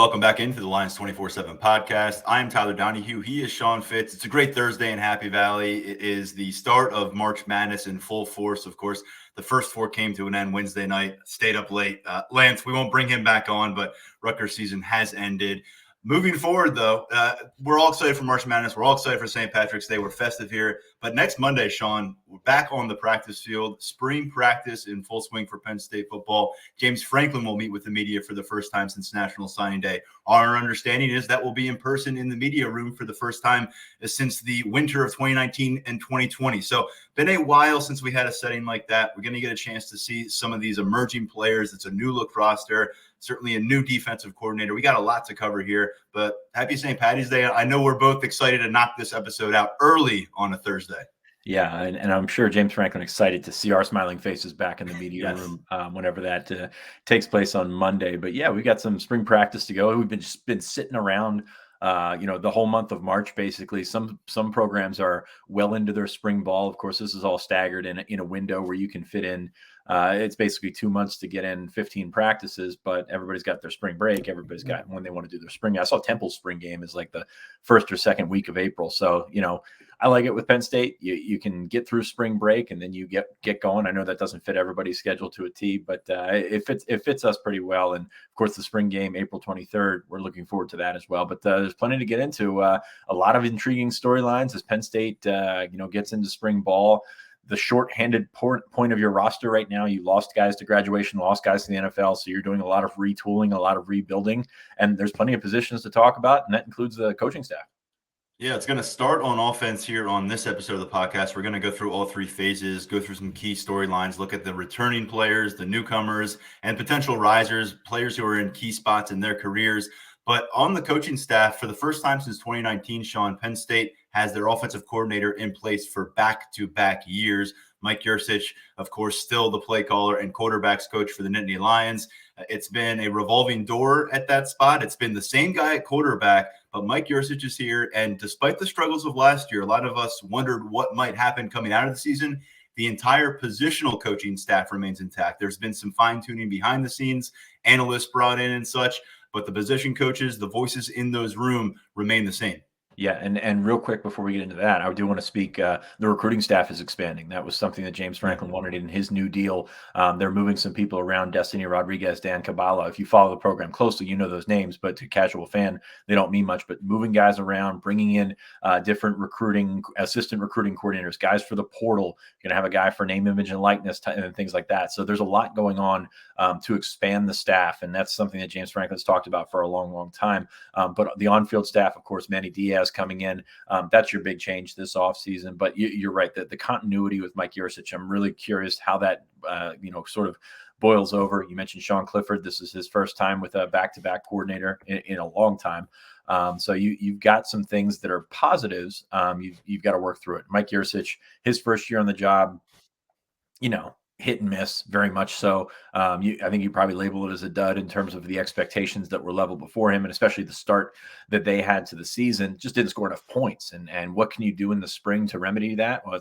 welcome back into the Lions247 Podcast. I'm Tyler Donohue. He is Sean Fitz. It's a great Thursday in Happy Valley. It is the start of March Madness in full force. Of course, the first four came to an end Wednesday night. Stayed up late. Lance, we won't bring him back on, but Rutgers season has ended. Moving forward, though, we're all excited for March Madness. We're all excited for St. Patrick's Day. We're festive here. But next Monday, Sean, we're back on the practice field. Spring practice in full swing for Penn State football. James Franklin will meet with the media for the first time since National Signing Day. Our understanding is that will be in person in the media room for the first time since the winter of 2019 and 2020. So been a while since we had a setting like that. We're going to get a chance to see some of these emerging players. It's a new look roster. Certainly a new defensive coordinator. We got a lot to cover here, but happy St. Patty's Day. I know we're both excited to knock this episode out early on a Thursday. Yeah, and I'm sure James Franklin excited to see our smiling faces back in the media room whenever that takes place on Monday. But yeah, we got some spring practice to go. We've been sitting around the whole month of March, basically. Some programs are well into their spring ball. Of course, this is all staggered in a window where you can fit in. It's basically 2 months to get in 15 practices, but everybody's got their spring break. Everybody's got when they want to do their spring. I saw Temple's spring game is like the first or second week of April. So, I like it with Penn State. You can get through spring break and then you get going. I know that doesn't fit everybody's schedule to a T, but it fits us pretty well. And of course, the spring game, April 23rd, we're looking forward to that as well. But there's plenty to get into. A lot of intriguing storylines as Penn State, gets into spring ball. The short-handed point of your roster right now, you lost guys to graduation, lost guys to the NFL, so you're doing a lot of retooling, a lot of rebuilding, and there's plenty of positions to talk about, and that includes the coaching staff. Yeah, it's going to start on offense here on this episode of the podcast. We're going to go through all three phases, go through some key storylines, look at the returning players, the newcomers, and potential risers, players who are in key spots in their careers. But on the coaching staff, for the first time since 2019, Sean, Penn State has their offensive coordinator in place for back-to-back years. Mike Yurcich, of course, still the play caller and quarterbacks coach for the Nittany Lions. It's been a revolving door at that spot. It's been the same guy at quarterback, but Mike Yurcich is here. And despite the struggles of last year, a lot of us wondered what might happen coming out of the season. The entire positional coaching staff remains intact. There's been some fine-tuning behind the scenes, analysts brought in and such, but the position coaches, the voices in those rooms remain the same. Yeah, and real quick before we get into that, I do want to speak. The recruiting staff is expanding. That was something that James Franklin wanted in his new deal. They're moving some people around: Destiny Rodriguez, Dan Cabala. If you follow the program closely, you know those names, but to a casual fan, they don't mean much. But moving guys around, bringing in different assistant recruiting coordinators, guys for the portal. You're gonna have a guy for name, image, and likeness and things like that. So there's a lot going on to expand the staff, and that's something that James Franklin's talked about for a long, long time. But the on-field staff, of course, Manny Diaz coming in. That's your big change this offseason. But you're right, that the continuity with Mike Yurcich, I'm really curious how that sort of boils over. You mentioned Sean Clifford. This is his first time with a back-to-back coordinator in a long time. So you've got some things that are positives. You've got to work through it. Mike Yurcich, his first year on the job, hit and miss, very much so. I think you probably label it as a dud in terms of the expectations that were leveled before him, and especially the start that they had to the season. Just didn't score enough points. And what can you do in the spring to remedy that? Well,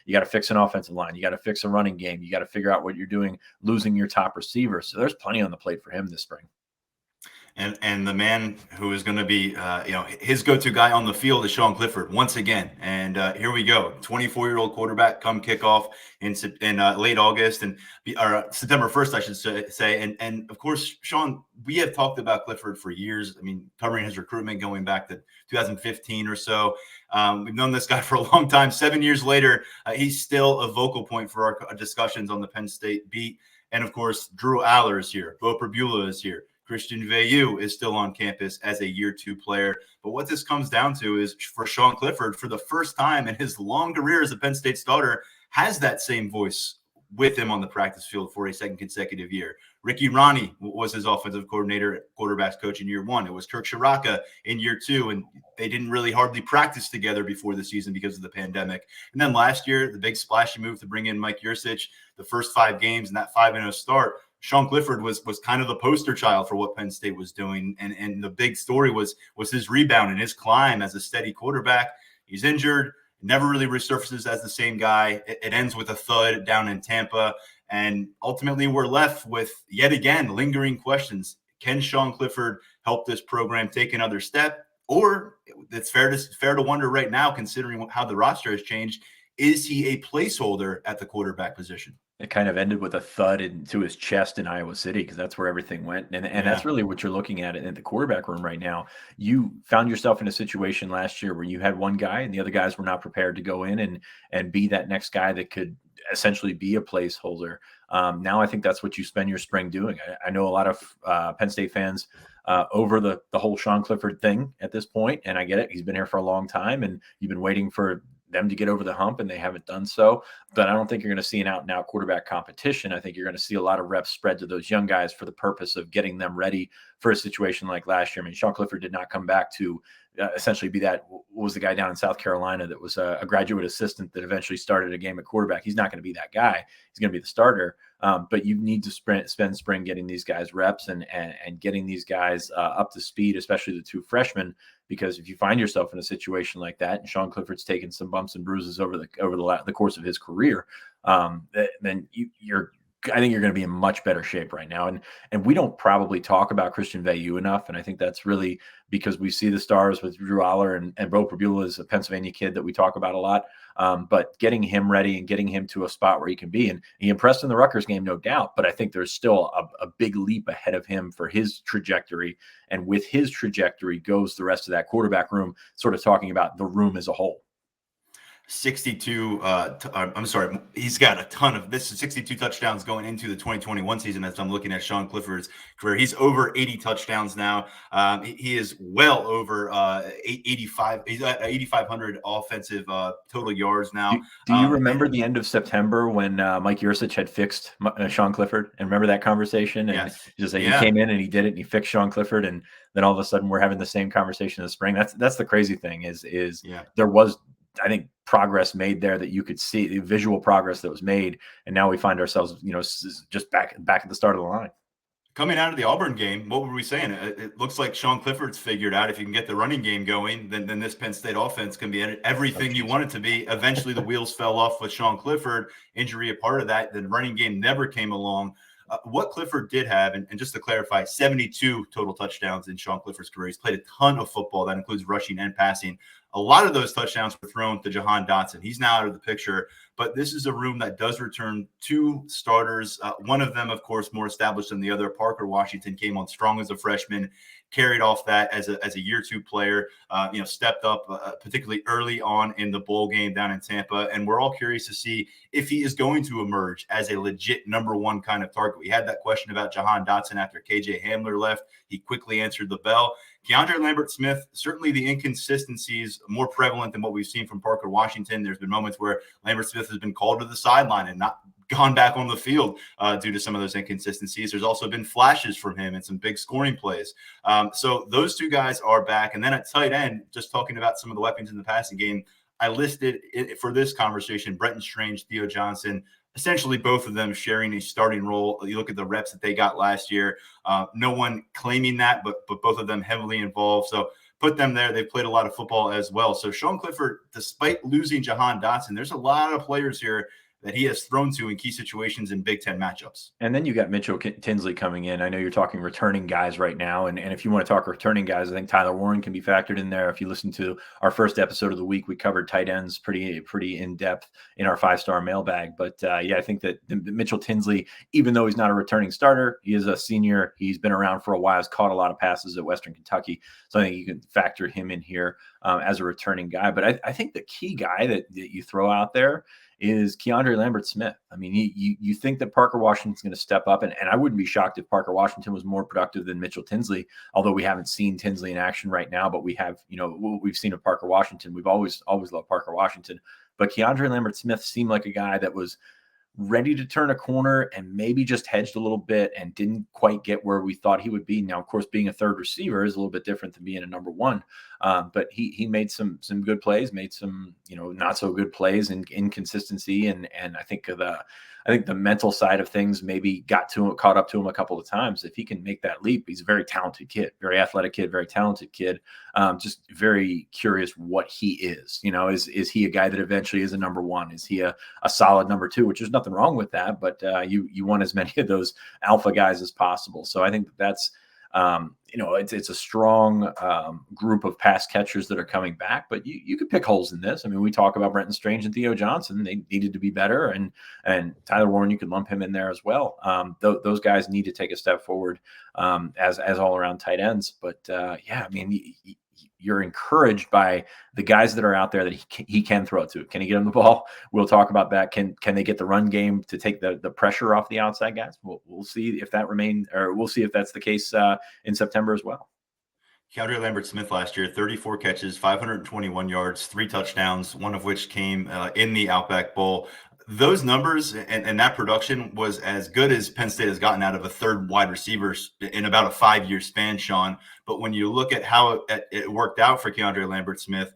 you got to fix an offensive line. You got to fix a running game. You got to figure out what you're doing, losing your top receiver. So there's plenty on the plate for him this spring. And the man who is going to be, his go-to guy on the field is Sean Clifford once again. And here we go, 24-year-old quarterback come kickoff in late August or September 1st, I should say. And of course, Sean, we have talked about Clifford for years. I mean, covering his recruitment going back to 2015 or so. We've known this guy for a long time. 7 years later, he's still a vocal point for our discussions on the Penn State beat. And of course, Drew Aller is here. Bo Pribula is here. Christian Veilleux is still on campus as a year two player. But what this comes down to is for Sean Clifford, for the first time in his long career as a Penn State starter, has that same voice with him on the practice field for a second consecutive year. Ricky Ronnie was his offensive coordinator, quarterbacks coach in year one. It was Kirk Shiraka in year two, and they didn't really hardly practice together before the season because of the pandemic. And then last year, the big splashy move to bring in Mike Yurcich, the first 5 games and that 5-0 start. Sean Clifford was kind of the poster child for what Penn State was doing. And the big story was his rebound and his climb as a steady quarterback. He's injured, never really resurfaces as the same guy. It ends with a thud down in Tampa. And ultimately, we're left with, yet again, lingering questions. Can Sean Clifford help this program take another step? Or it's fair to wonder right now, considering how the roster has changed, is he a placeholder at the quarterback position? It kind of ended with a thud into his chest in Iowa City, because that's where everything went. And that's really what you're looking at in the quarterback room right now. You found yourself in a situation last year where you had one guy and the other guys were not prepared to go in and be that next guy that could essentially be a placeholder. Now I think that's what you spend your spring doing. I know a lot of Penn State fans over the whole Sean Clifford thing at this point, and I get it. He's been here for a long time, and you've been waiting for them to get over the hump, and they haven't done so. But I don't think you're going to see an out-and-out quarterback competition. I think you're going to see a lot of reps spread to those young guys for the purpose of getting them ready for a situation like last year. I mean, Sean Clifford did not come back to essentially be that. Was the guy down in South Carolina that was a graduate assistant that eventually started a game at quarterback? He's not going to be that guy. He's going to be the starter. But you need to spend spring getting these guys reps and getting these guys up to speed, especially the two freshmen. Because if you find yourself in a situation like that, and Sean Clifford's taken some bumps and bruises over the course of his career, then I think you're going to be in much better shape right now. And we don't probably talk about Christian Veilleux enough. And I think that's really because we see the stars with Drew Aller and Bo Prabula is a Pennsylvania kid that we talk about a lot. But getting him ready and getting him to a spot where he can be, and he impressed in the Rutgers game, no doubt, but I think there's still a big leap ahead of him for his trajectory. And with his trajectory goes the rest of that quarterback room, sort of talking about the room as a whole. 62 I'm sorry, he's got a ton of 62 touchdowns going into the 2021 season. As I'm looking at Sean Clifford's career, he's over 80 touchdowns now. He is well over 85. He's at 8,500 offensive total yards now. Do you remember the end of September when Mike Yursich had fixed Sean Clifford? And remember that conversation? And yes. Just he came in and he did it and he fixed Sean Clifford, and then all of a sudden we're having the same conversation in the spring. That's the crazy thing is there was, I think, progress made there that you could see, the visual progress that was made. And now we find ourselves, just back at the start of the line. Coming out of the Auburn game, what were we saying? It looks like Sean Clifford's figured out if you can get the running game going, then this Penn State offense can be everything you want it to be. Eventually, the wheels fell off with Sean Clifford, injury a part of that. The running game never came along. What Clifford did have, and just to clarify, 72 total touchdowns in Sean Clifford's career. He's played a ton of football. That includes rushing and passing. A lot of those touchdowns were thrown to Jahan Dotson. He's now out of the picture, but this is a room that does return two starters. One of them, of course, more established than the other. Parker Washington came on strong as a freshman, carried off that as a year two player, stepped up particularly early on in the bowl game down in Tampa. And we're all curious to see if he is going to emerge as a legit number one kind of target. We had that question about Jahan Dotson after KJ Hamler left. He quickly answered the bell. Keandre Lambert-Smith, certainly the inconsistencies more prevalent than what we've seen from Parker Washington. There's been moments where Lambert-Smith has been called to the sideline and not gone back on the field due to some of those inconsistencies. There's also been flashes from him and some big scoring plays. So those two guys are back. And then at tight end, just talking about some of the weapons in the passing game, I listed for this conversation, Brenton Strange, Theo Johnson, essentially both of them sharing a starting role. You look at the reps that they got last year. No one claiming that, but both of them heavily involved. So put them there. They've played a lot of football as well. So Sean Clifford, despite losing Jahan Dotson, there's a lot of players here that he has thrown to in key situations in Big Ten matchups. And then you got Mitchell Tinsley coming in. I know you're talking returning guys right now. And if you want to talk returning guys, I think Tyler Warren can be factored in there. If you listen to our first episode of the week, we covered tight ends pretty in depth in our 5-star mailbag. But I think that Mitchell Tinsley, even though he's not a returning starter, he is a senior. He's been around for a while. He's caught a lot of passes at Western Kentucky. So I think you can factor him in here as a returning guy. But I think the key guy that you throw out there is Keandre Lambert-Smith. I mean, you think that Parker Washington's going to step up, and I wouldn't be shocked if Parker Washington was more productive than Mitchell Tinsley, although we haven't seen Tinsley in action right now, but we have, what we've seen of Parker Washington. We've always loved Parker Washington, but Keandre Lambert-Smith seemed like a guy that was ready to turn a corner and maybe just hedged a little bit and didn't quite get where we thought he would be. Now, of course, being a third receiver is a little bit different than being a number one. But he made some good plays, made some, not so good plays and inconsistency. And I think the mental side of things maybe caught up to him a couple of times. If he can make that leap, he's a very talented kid, very athletic kid, very talented kid. Just very curious what he is. Is he a guy that eventually is a number one? Is he a solid number two? Which there's nothing wrong with that, but you want as many of those alpha guys as possible. So I think that's It's a strong group of pass catchers that are coming back, but you could pick holes in this. I mean, we talk about Brenton Strange and Theo Johnson. They needed to be better, and Tyler Warren, you could lump him in there as well. Those guys need to take a step forward as all around tight ends. But I mean, you're encouraged by the guys that are out there that he can throw to. Can he get him the ball? We'll talk about that. Can they get the run game to take the pressure off the outside guys? We'll see if that we'll see if that's the case in September as well. Keandre Lambert-Smith last year, 34 catches, 521 yards, 3 touchdowns, one of which came in the Outback Bowl. Those numbers and that production was as good as Penn State has gotten out of a third wide receiver in about a 5-year span, Sean. But when you look at how it worked out for Keandre Lambert-Smith,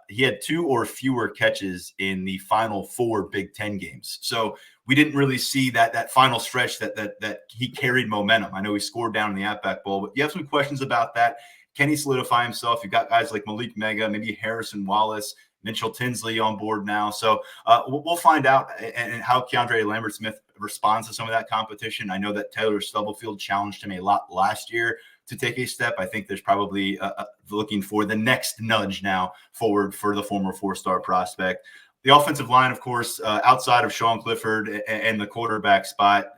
he had 2 or fewer catches in the final 4 Big Ten games. So we didn't really see that final stretch that he carried momentum. I know he scored down in the Outback Bowl, but you have some questions about that. Can he solidify himself? You've got guys like Malik Mega, maybe Harrison Wallace, Mitchell Tinsley on board now. So we'll find out and how Keandre Lambert-Smith responds to some of that competition. I know that Taylor Stubblefield challenged him a lot last year to take a step. I think there's probably looking for the next nudge now forward for the former 4-star prospect. The offensive line, of course, outside of Sean Clifford and the quarterback spot,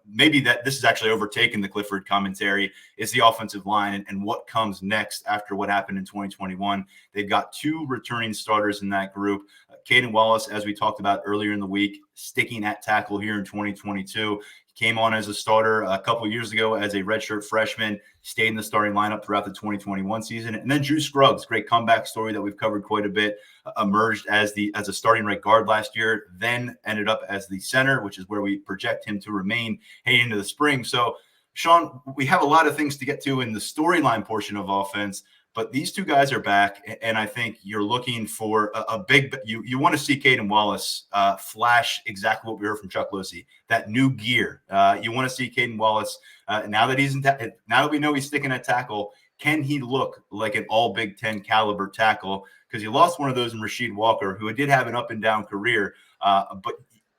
maybe that this is actually overtaken the Clifford commentary, is the offensive line and what comes next after what happened in 2021. They've got 2 returning starters in that group. Caden Wallace, as we talked about earlier in the week, sticking at tackle here in 2022. Came on as a starter a couple of years ago as a redshirt freshman, stayed in the starting lineup throughout the 2021 season. And then Drew Scruggs, great comeback story that we've covered quite a bit, emerged as a starting right guard last year, then ended up as the center, which is where we project him to remain heading into the spring. So, Sean, we have a lot of things to get to in the storyline portion of offense, but these 2 guys are back, and I think you're looking for a big – you want to see Caden Wallace flash exactly what we heard from Chuck Losey, that new gear. You want to see Caden Wallace, now that we know he's sticking at tackle, can he look like an all Big Ten caliber tackle? Because you lost one of those in Rasheed Walker, who did have an up-and-down career, but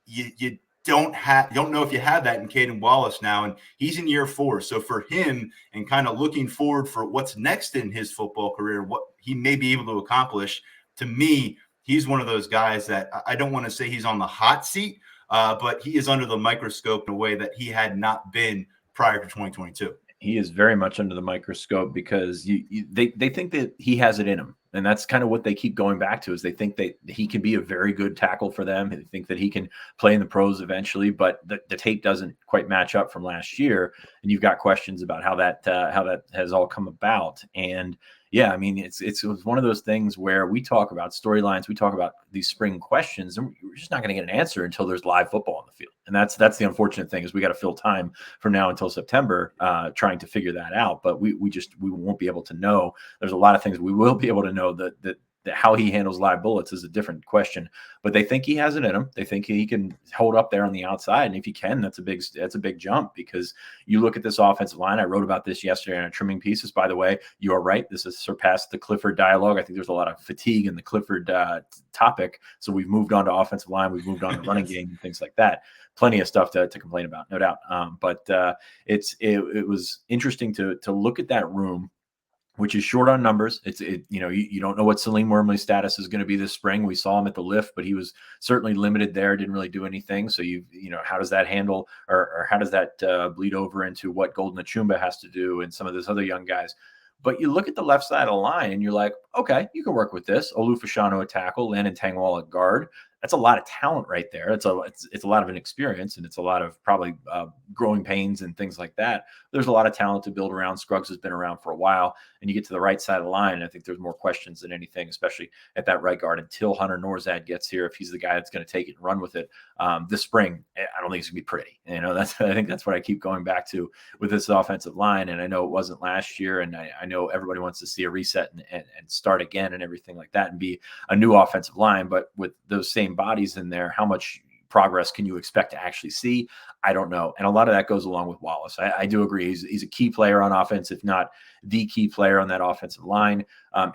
you don't know if you have that in Caden Wallace now, and he's in year 4. So for him and kind of looking forward for what's next in his football career, what he may be able to accomplish, to me, he's one of those guys that I don't want to say he's on the hot seat, but he is under the microscope in a way that he had not been prior to 2022. He is very much under the microscope because they think that he has it in him. And that's kind of what they keep going back to, is they think that he can be a very good tackle for them. They think that he can play in the pros eventually, but the tape doesn't quite match up from last year. And you've got questions about how that has all come about. And yeah, I mean, it was one of those things where we talk about storylines, we talk about these spring questions, and we're just not going to get an answer until there's live football on the field. And that's the unfortunate thing, is we got to fill time from now until September trying to figure that out. But we won't be able to know. There's a lot of things we will be able to know. That how he handles live bullets is a different question, but they think he has it in him. They think he can hold up there on the outside. And if he can, that's a big jump, because you look at this offensive line. I wrote about this yesterday in a trimming pieces, by the way. You are right. This has surpassed the Clifford dialogue. I think there's a lot of fatigue in the Clifford topic. So we've moved on to offensive line. We've moved on to running game and things like that. Plenty of stuff to complain about, no doubt. But it was interesting to look at that room, which is short on numbers. You don't know what Salim Wormley's status is going to be this spring. We saw him at the lift, but he was certainly limited there, didn't really do anything. So how does that handle, or how does that bleed over into what Golden Achumba has to do and some of those other young guys? But you look at the left side of the line and you're like, okay, you can work with this. Olu Fashanu at tackle, Landon Tangwall at guard. That's a lot of talent right there. It's a lot of inexperience, and it's a lot of probably growing pains and things like that. There's a lot of talent to build around. Scruggs has been around for a while, and you get to the right side of the line, and I think there's more questions than anything, especially at that right guard, until Hunter Norzad gets here. If he's the guy that's going to take it and run with it this spring, I don't think it's going to be pretty. I think that's what I keep going back to with this offensive line. And I know it wasn't last year, and I know everybody wants to see a reset and start again and everything like that and be a new offensive line. But with those same bodies in there, how much progress can you expect to actually see? I don't know. And a lot of that goes along with Wallace. I do agree. He's a key player on offense, if not the key player on that offensive line.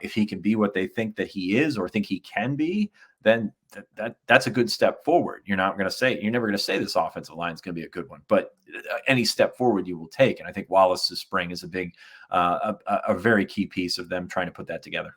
If he can be what they think that he is or think he can be, then that's a good step forward. You're never going to say this offensive line is going to be a good one, but any step forward you will take. And I think Wallace's spring is a very key piece of them trying to put that together.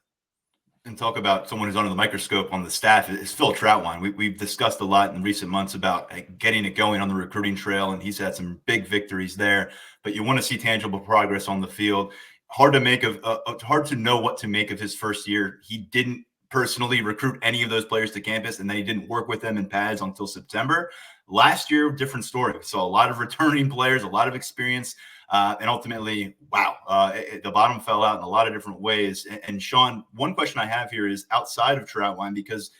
And talk about someone who's under the microscope on the staff is Phil Troutwine. We've discussed a lot in recent months about getting it going on the recruiting trail, and he's had some big victories there. But you want to see tangible progress on the field. Hard to know what to make of his first year. He didn't personally recruit any of those players to campus, and then he didn't work with them in pads until September. Last year, different story. We saw a lot of returning players, a lot of experience. And ultimately, the bottom fell out in a lot of different ways. And Sean, one question I have here is outside of Troutwine, because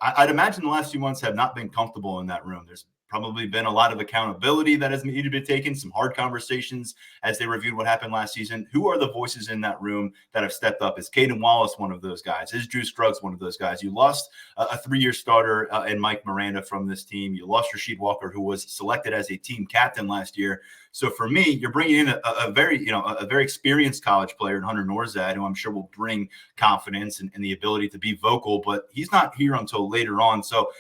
I'd imagine the last few months have not been comfortable in that room. There's probably been a lot of accountability that has needed to be taken, some hard conversations as they reviewed what happened last season. Who are the voices in that room that have stepped up? Is Caden Wallace one of those guys? Is Drew Scruggs one of those guys? You lost a 3-year starter in Mike Miranda from this team. You lost Rasheed Walker, who was selected as a team captain last year. So for me, you're bringing in a very experienced college player in Hunter Norzad, who I'm sure will bring confidence and the ability to be vocal, but he's not here until later on. So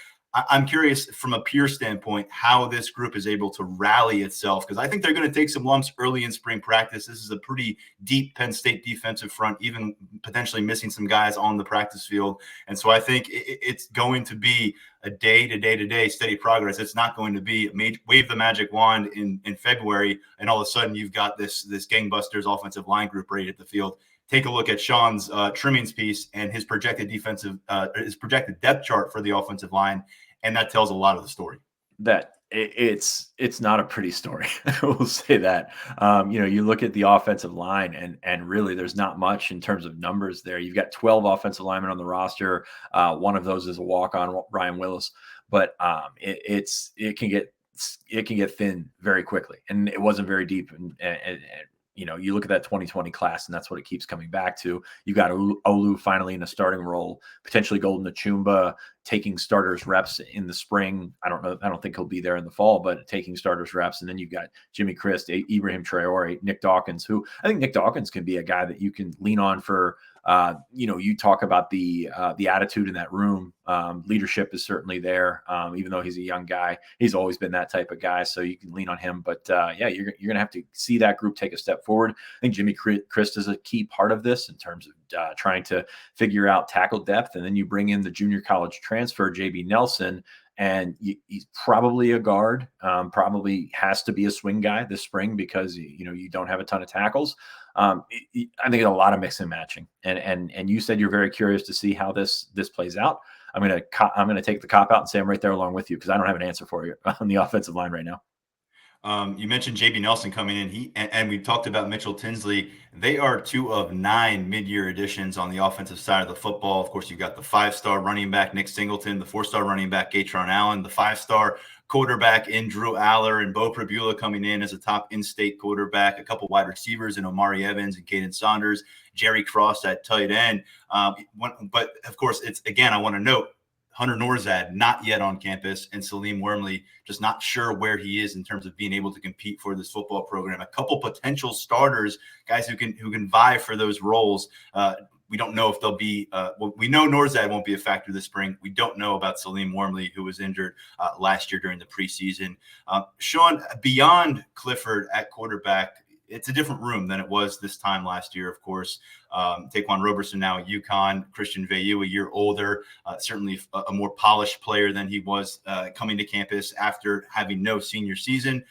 I'm curious from a peer standpoint how this group is able to rally itself, because I think they're going to take some lumps early in spring practice. This is a pretty deep Penn State defensive front, even potentially missing some guys on the practice field. And so I think it's going to be a day-to-day steady progress. It's not going to be wave the magic wand in February, and all of a sudden you've got this gangbusters offensive line group ready at the field. Take a look at Sean's trimmings piece and his projected depth chart for the offensive line, and that tells a lot of the story. That it's not a pretty story. We'll say that. You look at the offensive line, and really there's not much in terms of numbers there. You've got 12 offensive linemen on the roster. One of those is a walk-on, Ryan Willis, but it can get thin very quickly, and it wasn't very deep. And you look at that 2020 class, and that's what it keeps coming back to. You got Olu finally in a starting role, potentially Golden Achumba taking starters reps in the spring. I don't know. I don't think he'll be there in the fall, but taking starters reps. And then you've got Jimmy Christ, Ibrahim Traore, Nick Dawkins, who I think Nick Dawkins can be a guy that you can lean on for. You talk about the attitude in that room. Leadership is certainly there. Even though he's a young guy, he's always been that type of guy. So you can lean on him. But you're going to have to see that group take a step forward. I think Jimmy Christ is a key part of this in terms of trying to figure out tackle depth. And then you bring in the junior college transfer, JB Nelson, and he's probably a guard, probably has to be a swing guy this spring because, you don't have a ton of tackles. I think a lot of mix and matching, and you said you're very curious to see how this plays out. I'm gonna take the cop out and say I'm right there along with you, because I don't have an answer for you on the offensive line right now. You mentioned JB Nelson coming in. And we talked about Mitchell Tinsley. They are 2 of 9 mid-year additions on the offensive side of the football. Of course, you've got the 5-star running back Nick Singleton, the 4-star running back Gatron Allen, the 5-star quarterback in Drew Aller, and Bo Prabula coming in as a top in-state quarterback, a couple wide receivers in Omari Evans and Caden Saunders, Jerry Cross at tight end. But of course, I want to note, Hunter Norzad not yet on campus, and Salim Wormley just not sure where he is in terms of being able to compete for this football program. A couple potential starters, guys who can vie for those roles. We don't know if they'll be. We know Norzad won't be a factor this spring. We don't know about Salim Wormley, who was injured last year during the preseason. Sean, beyond Clifford at quarterback, it's a different room than it was this time last year, of course. Taquan Roberson now at UConn, Christian Veilleux a year older, certainly a more polished player than he was coming to campus after having no senior season.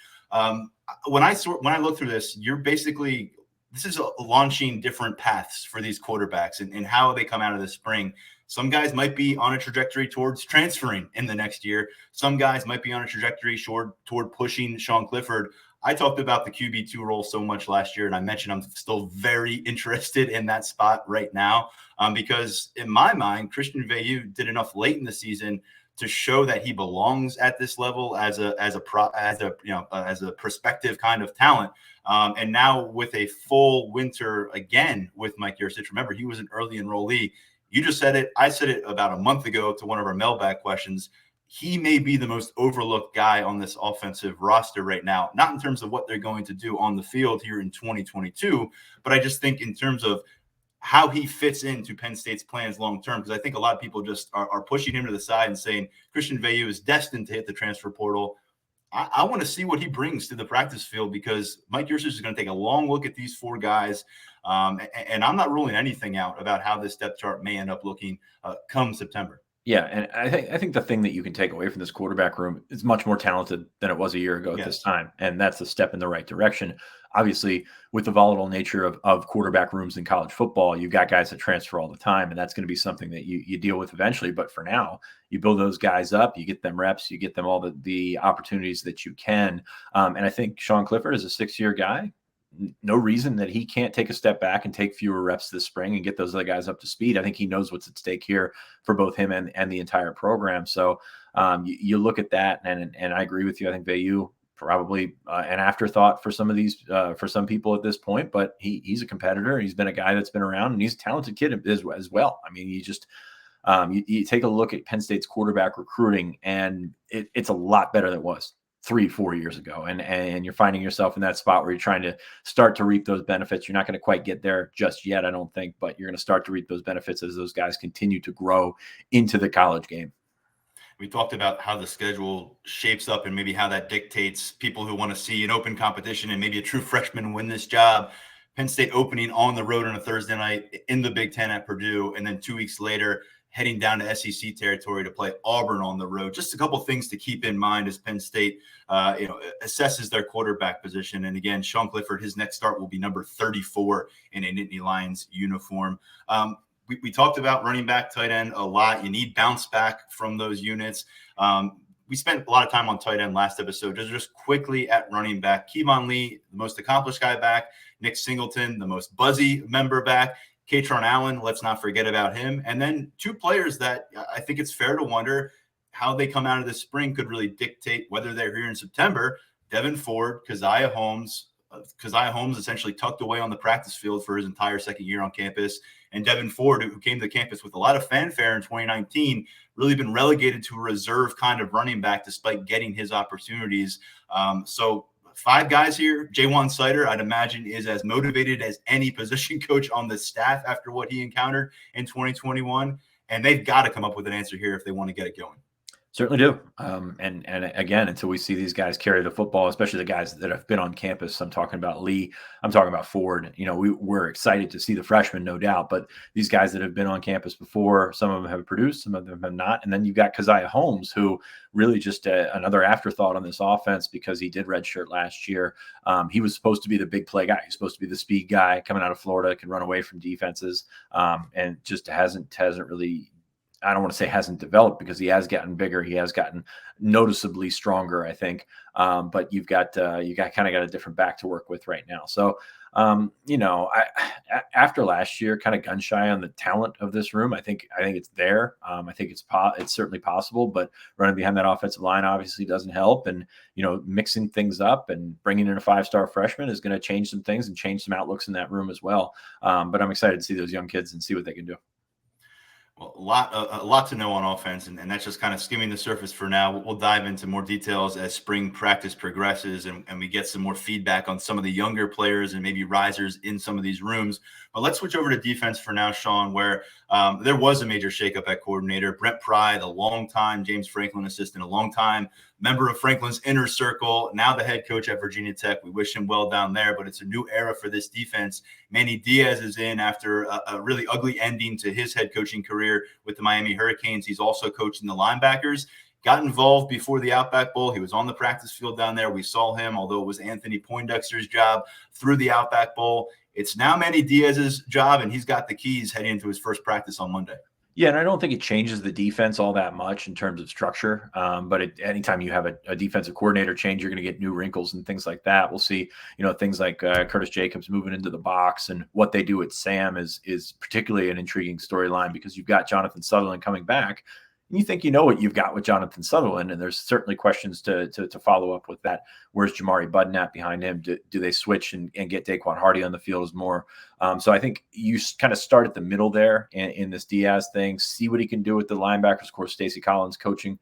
When I look through this, this is launching different paths for these quarterbacks and how they come out of the spring. Some guys might be on a trajectory towards transferring in the next year. Some guys might be on a trajectory toward pushing Sean Clifford. I talked about the QB2 role so much last year, and I mentioned I'm still very interested in that spot right now because in my mind, Christian Veilleux did enough late in the season to show that he belongs at this level as a prospective kind of talent. And now with a full winter again with Mike Yurcich, remember he was an early enrollee. You just said it. I said it about a month ago to one of our mailbag questions. he may be the most overlooked guy on this offensive roster right now, not in terms of what they're going to do on the field here in 2022, but I just think in terms of how he fits into Penn State's plans long term, because I think a lot of people just are pushing him to the side and saying Christian Veilleux is destined to hit the transfer portal. I want to see what he brings to the practice field, because Mike Yurcich is going to take a long look at these four guys. And I'm not ruling anything out about how this depth chart may end up looking come September. Yeah, and I think the thing that you can take away from this quarterback room is much more talented than it was a year ago at this time, and that's a step in the right direction. Obviously, with the volatile nature of quarterback rooms in college football, you've got guys that transfer all the time, and that's going to be something that you deal with eventually. But for now, you build those guys up, you get them reps, you get them all the opportunities that you can. And I think Sean Clifford is a 6-year guy. No reason that he can't take a step back and take fewer reps this spring and get those other guys up to speed. I think he knows what's at stake here for both him and the entire program. So you look at that, and I agree with you. I think Veilleux probably an afterthought for some of these, for some people at this point, but he's a competitor. He's been a guy that's been around, and he's a talented kid as well. I mean, you take a look at Penn State's quarterback recruiting, and it's a lot better than it was 3-4 years ago. And you're finding yourself in that spot where you're trying to start to reap those benefits. You're not going to quite get there just yet, I don't think, but you're going to start to reap those benefits as those guys continue to grow into the college game. We talked about how the schedule shapes up and maybe how that dictates people who want to see an open competition and maybe a true freshman win this job. Penn State opening on the road on a Thursday night in the Big Ten at Purdue, and then 2 weeks later heading down to SEC territory to play Auburn on the road. Just a couple of things to keep in mind as Penn State assesses their quarterback position. And again, Sean Clifford, his next start will be number 34 in a Nittany Lions uniform. We talked about running back, tight end a lot. You need bounce back from those units. We spent a lot of time on tight end last episode. Just quickly at running back, Kevon Lee, the most accomplished guy back. Nick Singleton, the most buzzy member back. Katron Allen, let's not forget about him. And then two players that I think it's fair to wonder how they come out of this spring could really dictate whether they're here in September. Devin Ford, Keziah Holmes. Keziah Holmes essentially tucked away on the practice field for his entire second year on campus. And Devin Ford, who came to campus with a lot of fanfare in 2019, really been relegated to a reserve kind of running back despite getting his opportunities. So 5 guys here. Jaywan Sider, I'd imagine, is as motivated as any position coach on the staff after what he encountered in 2021. And they've got to come up with an answer here if they want to get it going. Certainly do. And again, until we see these guys carry the football, especially the guys that have been on campus, I'm talking about Lee, I'm talking about Ford. We're excited to see the freshmen, no doubt, but these guys that have been on campus before, some of them have produced, some of them have not. And then you've got Keziah Holmes, who really just another afterthought on this offense because he did redshirt last year. He was supposed to be the big play guy. He's supposed to be the speed guy coming out of Florida, can run away from defenses, and just hasn't really, I don't want to say hasn't developed, because he has gotten bigger. He has gotten noticeably stronger, I think. But you've got kind of got a different back to work with right now. So, after last year, kind of gun shy on the talent of this room. I think it's there. I think it's certainly possible, but running behind that offensive line obviously doesn't help. And, mixing things up and bringing in a 5-star freshman is going to change some things and change some outlooks in that room as well. But I'm excited to see those young kids and see what they can do. Well, a lot to know on offense, and that's just kind of skimming the surface for now. We'll dive into more details as spring practice progresses and we get some more feedback on some of the younger players and maybe risers in some of these rooms. But let's switch over to defense for now, Sean, where there was a major shakeup at coordinator. Brent Pry, the longtime James Franklin assistant, a longtime member of Franklin's inner circle, now the head coach at Virginia Tech. We wish him well down there, but it's a new era for this defense. Manny Diaz is in after a really ugly ending to his head coaching career with the Miami Hurricanes. He's also coaching the linebackers. Got involved before the Outback Bowl. He was on the practice field down there. We saw him, although it was Anthony Poindexter's job, through the Outback Bowl. It's now Manny Diaz's job, and he's got the keys heading into his first practice on Monday. Yeah, and I don't think it changes the defense all that much in terms of structure. But anytime you have a defensive coordinator change, you're going to get new wrinkles and things like that. We'll see, things like Curtis Jacobs moving into the box, and what they do at Sam is particularly an intriguing storyline, because you've got Jonathan Sutherland coming back. And you think what you've got with Jonathan Sutherland, and there's certainly questions to follow up with that. Where's Jamari Budden at behind him? Do they switch and get Daquan Hardy on the field as more So I think you kind of start at the middle there in this Diaz thing, see what he can do with the linebackers. Of course, Stacey Collins coaching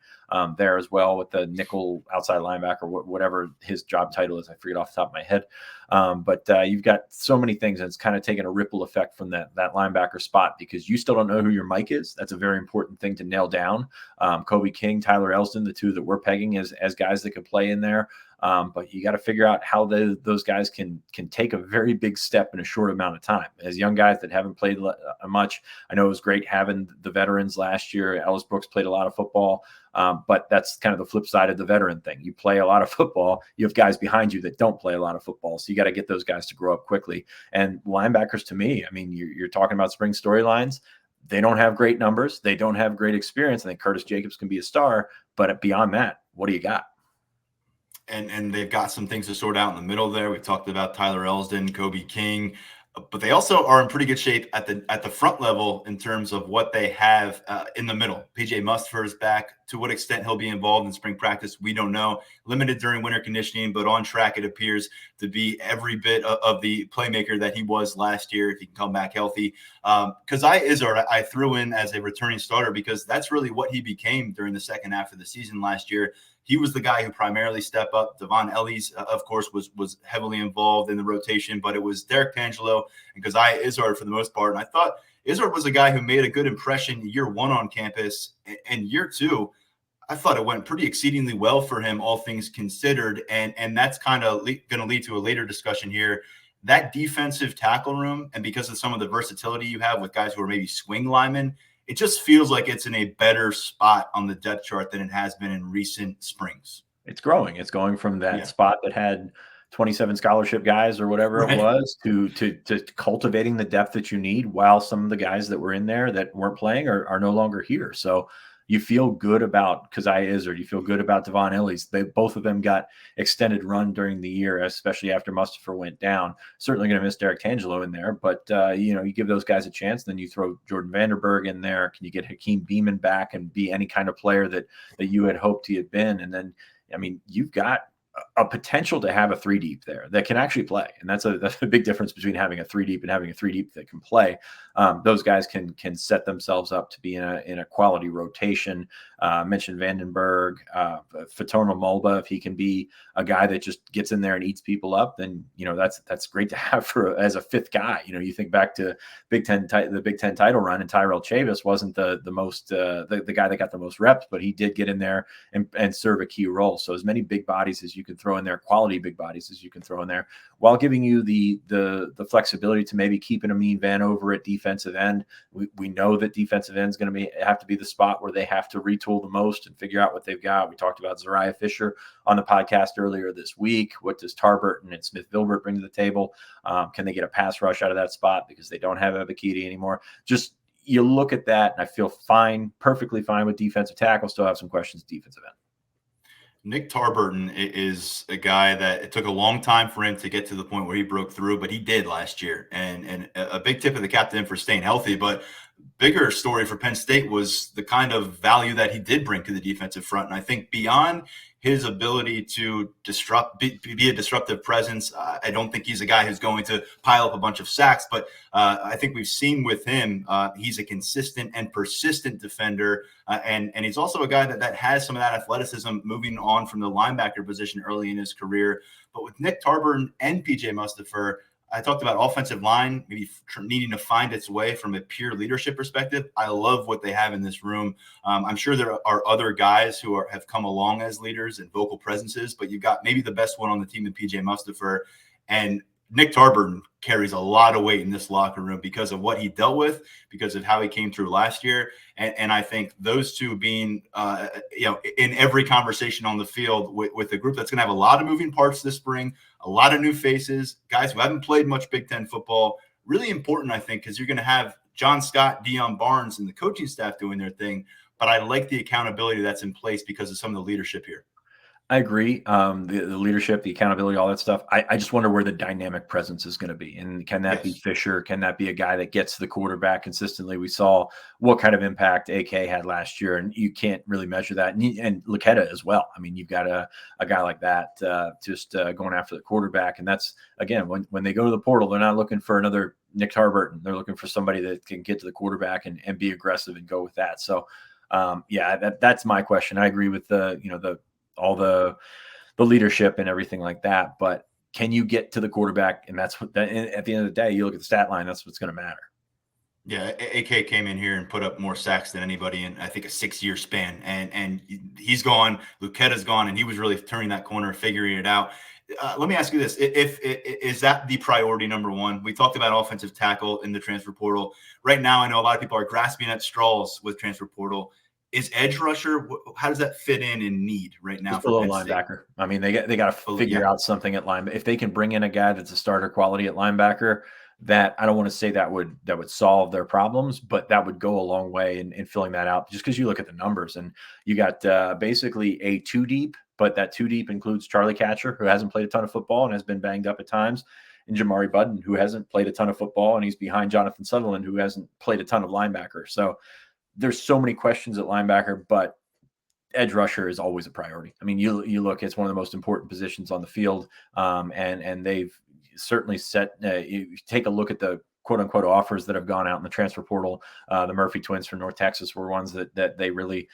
there as well with the nickel outside linebacker, whatever his job title is. I forget off the top of my head. But you've got so many things, and it's kind of taken a ripple effect from that linebacker spot because you still don't know who your Mike is. That's a very important thing to nail down. Kobe King, Tyler Elsdon, the two that we're pegging as guys that could play in there. But you got to figure out how those guys can take a very big step in a short amount of time. As young guys that haven't played much, I know it was great having the veterans last year. Ellis Brooks played a lot of football, but that's kind of the flip side of the veteran thing. You play a lot of football, you have guys behind you that don't play a lot of football, so you got to get those guys to grow up quickly. And linebackers, to me, I mean, you're talking about spring storylines. They don't have great numbers. They don't have great experience. I think Curtis Jacobs can be a star, but beyond that, what do you got? And they've got some things to sort out in the middle there. We talked about Tyler Elsdon, Kobe King, but they also are in pretty good shape at the front level in terms of what they have in the middle. PJ Mustipher is back. To what extent he'll be involved in spring practice, we don't know. Limited during winter conditioning, but on track, it appears to be every bit of the playmaker that he was last year if he can come back healthy. Keziah Izzard, I threw in as a returning starter because that's really what he became during the second half of the season last year. He was the guy who primarily stepped up. Devon Ellis, of course, was heavily involved in the rotation, but it was Derek Tangelo and Keziah Izzard for the most part. And I thought Izzard was a guy who made a good impression year one on campus, and year two, I thought it went pretty exceedingly well for him, all things considered. And that's kind of going to lead to a later discussion here. That defensive tackle room, and because of some of the versatility you have with guys who are maybe swing linemen, it just feels like it's in a better spot on the depth chart than it has been in recent springs. It's growing. It's going from that spot that had 27 scholarship guys or whatever it was to cultivating the depth that you need while some of the guys that were in there that weren't playing are no longer here. So you feel good about Keziah Izzard. You feel good about Devon Ellis. Both of them got extended run during the year, especially after Mustipher went down. Certainly going to miss Derek Tangelo in there, but you give those guys a chance. Then you throw Jordan Vanderberg in there. Can you get Hakeem Beeman back and be any kind of player that you had hoped he had been? And then, I mean, you've got a potential to have a 3 deep there that can actually play. And that's a big difference between having a 3 deep and having a 3 deep that can play. Those guys can set themselves up to be in a quality rotation. Mentioned Vandenberg, Fatoma Mulba. If he can be a guy that just gets in there and eats people up, then that's great to have as a 5th guy. You think back to the Big Ten title run, and Tyrell Chavis wasn't the most the guy that got the most reps, but he did get in there and serve a key role. So as many big bodies as you can throw in there, quality big bodies as you can throw in there, while giving you the flexibility to maybe keep an Amin Vanover at defensive end. We know that defensive end is going to have to be the spot where they have to retool the most and figure out what they've got. We talked about Zariah Fisher on the podcast earlier this week. What does Tarburton and Smith-Vilbert bring to the table? Can they get a pass rush out of that spot because they don't have Ebiketie anymore? Just you look at that, and I feel fine, perfectly fine with defensive tackle. Still have some questions defensive end. Nick Tarburton is a guy that it took a long time for him to get to the point where he broke through, but he did last year. And a big tip of the captain for staying healthy. But bigger story for Penn State was the kind of value that he did bring to the defensive front. And I think beyond his ability to be a disruptive presence, I don't think he's a guy who's going to pile up a bunch of sacks, but I think we've seen with him, he's a consistent and persistent defender. And he's also a guy that has some of that athleticism moving on from the linebacker position early in his career. But with Nick Tarburton and PJ Mustipher, I talked about offensive line, maybe needing to find its way from a pure leadership perspective. I love what they have in this room. I'm sure there are other guys who have come along as leaders and vocal presences, but you've got maybe the best one on the team in PJ Mustipher. And Nick Tarburton carries a lot of weight in this locker room because of what he dealt with, because of how he came through last year. And I think those two being, in every conversation on the field with a group that's going to have a lot of moving parts this spring, a lot of new faces, guys who haven't played much Big Ten football, really important, I think, because you're going to have John Scott, Deion Barnes, and the coaching staff doing their thing. But I like the accountability that's in place because of some of the leadership here. I agree. The leadership, the accountability, all that stuff. I just wonder where the dynamic presence is going to be. And can that be Fisher? Can that be a guy that gets the quarterback consistently? We saw what kind of impact AK had last year, and you can't really measure that. And Laketta as well. I mean, you've got a guy like that just going after the quarterback. And that's, again, when they go to the portal, they're not looking for another Nick Tarburton. They're looking for somebody that can get to the quarterback and be aggressive and go with that. So, that's my question. I agree with all the leadership and everything like that, but can you get to the quarterback? And that's what, at the end of the day, you look at the stat line, that's what's going to matter. Yeah, AK came in here and put up more sacks than anybody in, I think, a 6-year span. And he's gone. Luquetta's gone, and he was really turning that corner, figuring it out. Let me ask you this. Is that the priority number one? We talked about offensive tackle in the transfer portal. Right now, I know a lot of people are grasping at straws with transfer portal. Is edge rusher, how does that fit in need right now? Just below linebacker. I mean, they got to figure out something at linebacker. If they can bring in a guy that's a starter quality at linebacker, that I don't want to say that would solve their problems, but that would go a long way in filling that out. Just because you look at the numbers, and you got basically a 2 deep, but that 2 deep includes Charlie Catcher, who hasn't played a ton of football and has been banged up at times, and Jamari Budden, who hasn't played a ton of football, and he's behind Jonathan Sutherland, who hasn't played a ton of linebacker. So there's so many questions at linebacker, but edge rusher is always a priority. I mean, you look, it's one of the most important positions on the field, and they've certainly set. You take a look at the quote unquote offers that have gone out in the transfer portal. The Murphy twins from North Texas were ones that they really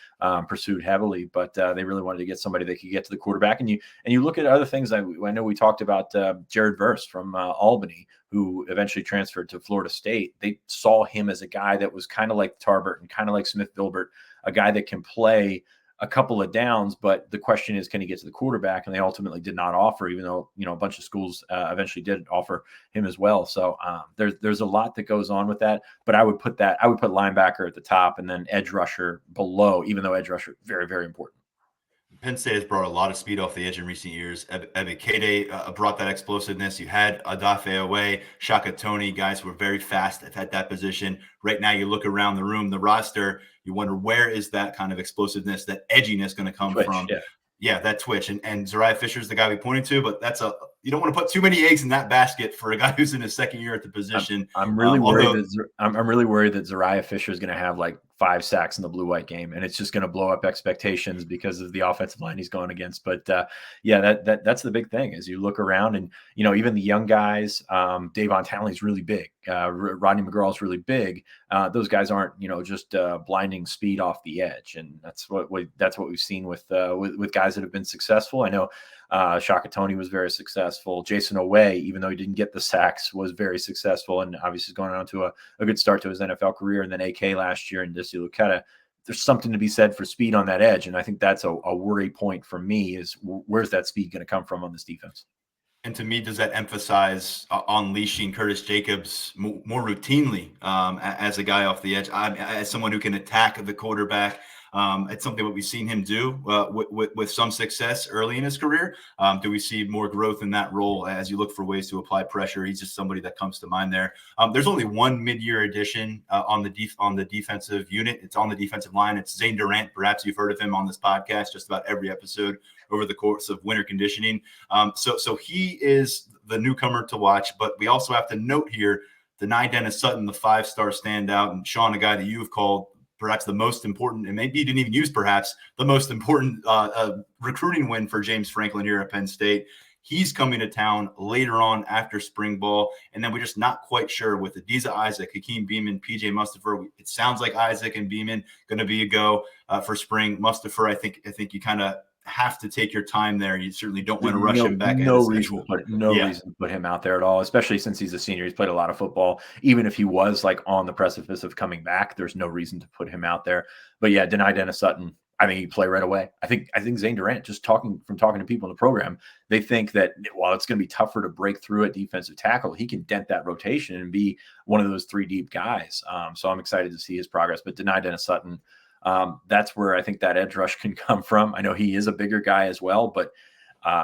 pursued heavily, but they really wanted to get somebody that could get to the quarterback. And you look at other things. I know we talked about Jared Verse from Albany, who eventually transferred to Florida State. They saw him as a guy that was kind of like Tarburton, kind of like Smith Bilbert, a guy that can play a couple of downs, but the question is, can he get to the quarterback? And they ultimately did not offer, even though, a bunch of schools eventually did offer him as well. So there's a lot that goes on with that, but I would put linebacker at the top and then edge rusher below, even though edge rusher, very, very important. Penn State has brought a lot of speed off the edge in recent years. Ebiketie brought that explosiveness. You had Adafe away, Shaka Tony, guys who were very fast at that position. Right now, you look around the room, the roster, you wonder, where is that kind of explosiveness, that edginess going to come from? Yeah, that twitch. And Zariah Fisher is the guy we pointed to, but you don't want to put too many eggs in that basket for a guy who's in his second year at the position. I'm really worried that Zariah Fisher is going to have like 5 sacks in the blue-white game, and it's just going to blow up expectations because of the offensive line he's going against. But that's the big thing is you look around and, even the young guys, Davon Townley's really big. Rodney McGraw's really big. Those guys aren't, just blinding speed off the edge. And that's what we've seen with guys that have been successful. I know Shaka Tony was very successful. Jason Oweh, even though he didn't get the sacks, was very successful, and obviously is going on to a good start to his NFL career. And then AK last year and Dissy Luquetta. There's something to be said for speed on that edge, and I think that's a worry point for me is where's that speed going to come from on this defense? And to me, does that emphasize unleashing Curtis Jacobs more routinely as a guy off the edge, as someone who can attack the quarterback? It's something that we've seen him do with some success early in his career. Do we see more growth in that role as you look for ways to apply pressure? He's just somebody that comes to mind there. There's only one mid-year addition on the defensive unit. It's on the defensive line. It's Zane Durant. Perhaps you've heard of him on this podcast just about every episode over the course of winter conditioning. So he is the newcomer to watch, but we also have to note here Denai Dennis Sutton, the 5-star standout, and Sean, a guy that you have called perhaps the most important, and maybe you didn't even use perhaps the most important recruiting win for James Franklin here at Penn State. He's coming to town later on after spring ball. And then we're just not quite sure with Adiza Isaac, Hakeem Beamon, PJ Mustipher. It sounds like Isaac and Beamon going to be a go for spring. Mustipher, I think you kind of have to take your time there. You certainly don't want to rush him back. No reason to put him out there at all, especially since he's a senior. He's played a lot of football. Even if he was like on the precipice of coming back, there's no reason to put him out there. But yeah, Denai Dennis Sutton, I think he'd play right away. I think Zane Durant, just talking to people in the program, they think that while it's going to be tougher to break through at defensive tackle, he can dent that rotation and be one of those 3 deep guys. So I'm excited to see his progress. But Denai Dennis Sutton, that's where I think that edge rush can come from. I know he is a bigger guy as well, but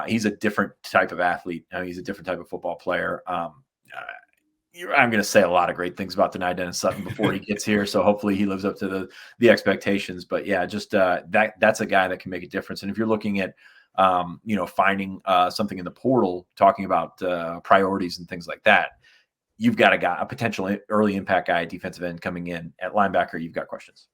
he's a different type of athlete. I mean, he's a different type of football player. I'm going to say a lot of great things about Denai Dennis Sutton before he gets here, so hopefully he lives up to the expectations. But yeah, just that's a guy that can make a difference. And if you're looking at finding something in the portal, talking about priorities and things like that, you've got a potential early impact guy at defensive end coming in. At linebacker, you've got questions.